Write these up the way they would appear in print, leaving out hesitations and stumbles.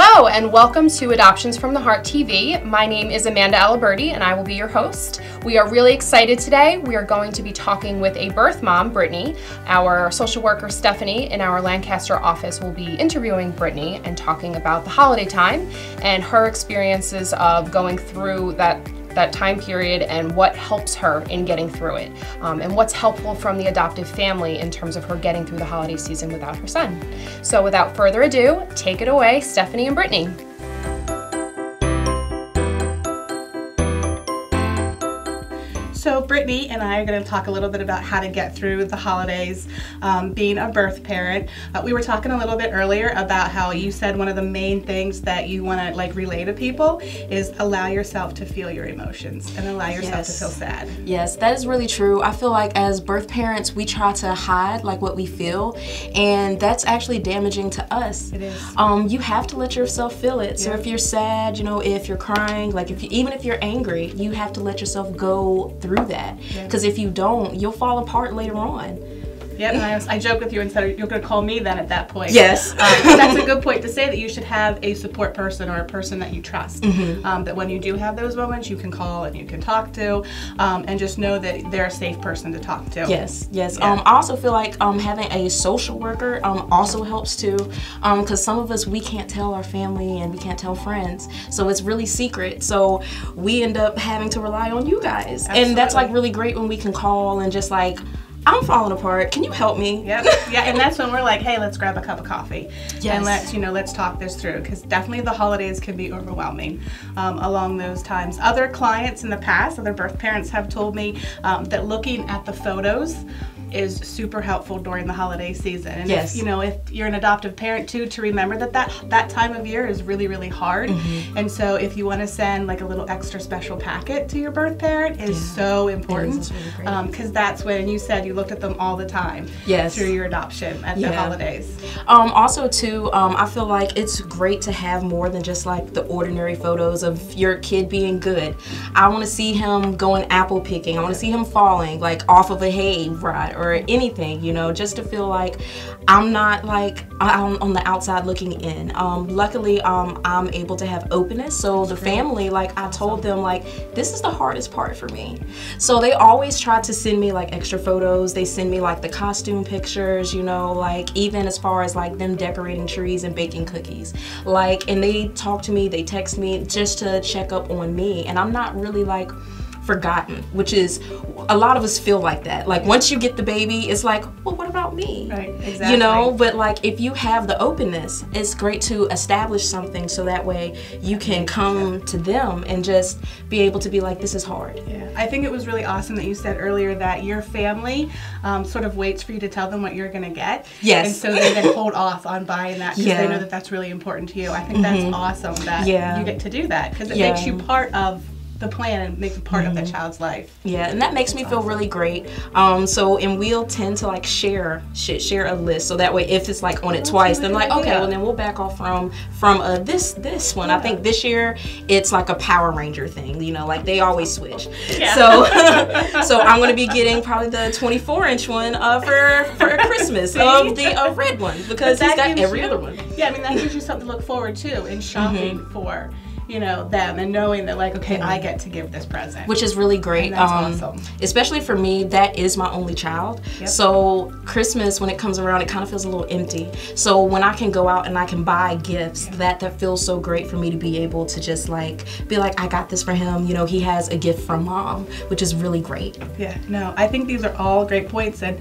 Hello and welcome to Adoptions from the Heart TV. My name is Amanda Aliberti and I will be your host. We are really excited today. We are going to be talking with a birth mom, Brittany. Our social worker, Stephanie, in our Lancaster office will be interviewing Brittany and talking about the holiday time and her experiences of going through that time period and what helps her in getting through it, and what's helpful from the adoptive family in terms of her getting through the holiday season without her son. So without further ado, take it away, Stephanie and Brittany. So Brittany and I are going to talk a little bit about how to get through the holidays being a birth parent. We were talking a little bit earlier about how you said one of the main things that you want to relay to people is allow yourself to feel your emotions and allow yourself to feel sad. Yes, that is really true. I feel like as birth parents we try to hide what we feel, and that's actually damaging to us. It is. You have to let yourself feel it. So if you're sad, if you're crying, even if you're angry, you have to let yourself go through that, because if you don't, you'll fall apart later on. Yep, and I joke with you and said you're going to call me then at that point. Yes. That's a good point to say, that you should have a support person or a person that you trust. That when you do have those moments, you can call and you can talk to, and just know that they're a safe person to talk to. Yes, yes. Yeah. I also feel like having a social worker also helps too, because some of us, we can't tell our family and we can't tell friends, so it's really secret. So we end up having to rely on you guys. Absolutely. And that's really great when we can call and just I'm falling apart. Can you help me? Yep. Yeah, and that's when we're like, hey, let's grab a cup of coffee. Yes. And let's talk this through, because definitely the holidays can be overwhelming along those times. Other clients in the past, other birth parents have told me that looking at the photos is super helpful during the holiday season. And if you're an adoptive parent too, to remember that time of year is really, really hard. And so if you want to send a little extra special packet to your birth parent is so important, because that's when you said you looked at them all the time through your adoption at the holidays. Also too, I feel like it's great to have more than just the ordinary photos of your kid being good. I want to see him going apple picking. I want to see him falling off of a hay ride or anything, just to feel like I'm not I'm on the outside looking in. Luckily, I'm able to have openness, so the family, I told them, this is the hardest part for me. So they always try to send me extra photos. They send me the costume pictures, even as far as them decorating trees and baking cookies. And they talk to me, they text me just to check up on me, and I'm not really forgotten, which is, a lot of us feel like that. Once you get the baby, it's well, what about me? Right, exactly. But if you have the openness, it's great to establish something so that way you can come to them and just be able to be this is hard. Yeah, I think it was really awesome that you said earlier that your family sort of waits for you to tell them what you're going to get. Yes. And so they then hold off on buying that because they know that that's really important to you. I think that's awesome that you get to do that, because it makes you part of the plan and makes it part of that child's life. Yeah, and that makes me feel really great. And we'll tend to share a list, so that way if it's on it twice, then okay, well then we'll back off from this one. I think this year it's a Power Ranger thing, they always switch. Yeah. So I'm gonna be getting probably the 24-inch one for Christmas of the red one, because he's got every other one. Yeah, I mean that gives you something to look forward to in shopping for them, and knowing that okay, I get to give this present, which is really great. And that's awesome. Especially for me, that is my only child. Yep. So Christmas, when it comes around, it kind of feels a little empty. So when I can go out and I can buy gifts, that feels so great for me to be able to just be I got this for him. He has a gift from mom, which is really great. Yeah, no, I think these are all great points, and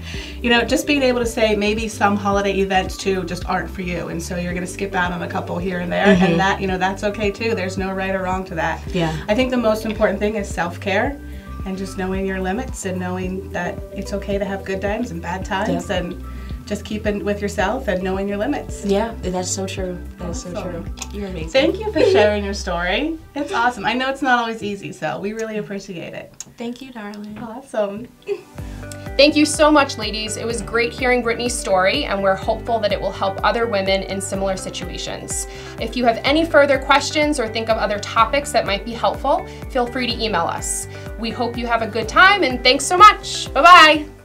just being able to say maybe some holiday events too just aren't for you, and so you're going to skip out on a couple here and there, and that that's okay too. There's no right or wrong to that. Yeah. I think the most important thing is self-care, and just knowing your limits and knowing that it's okay to have good times and bad times, and just keeping with yourself and knowing your limits. Yeah, that's so true. That is so true. You're amazing. Thank you for sharing your story. It's awesome. I know it's not always easy, so we really appreciate it. Thank you, darling. Awesome. Thank you so much, ladies. It was great hearing Brittany's story, and we're hopeful that it will help other women in similar situations. If you have any further questions or think of other topics that might be helpful, feel free to email us. We hope you have a good time, and thanks so much. Bye-bye.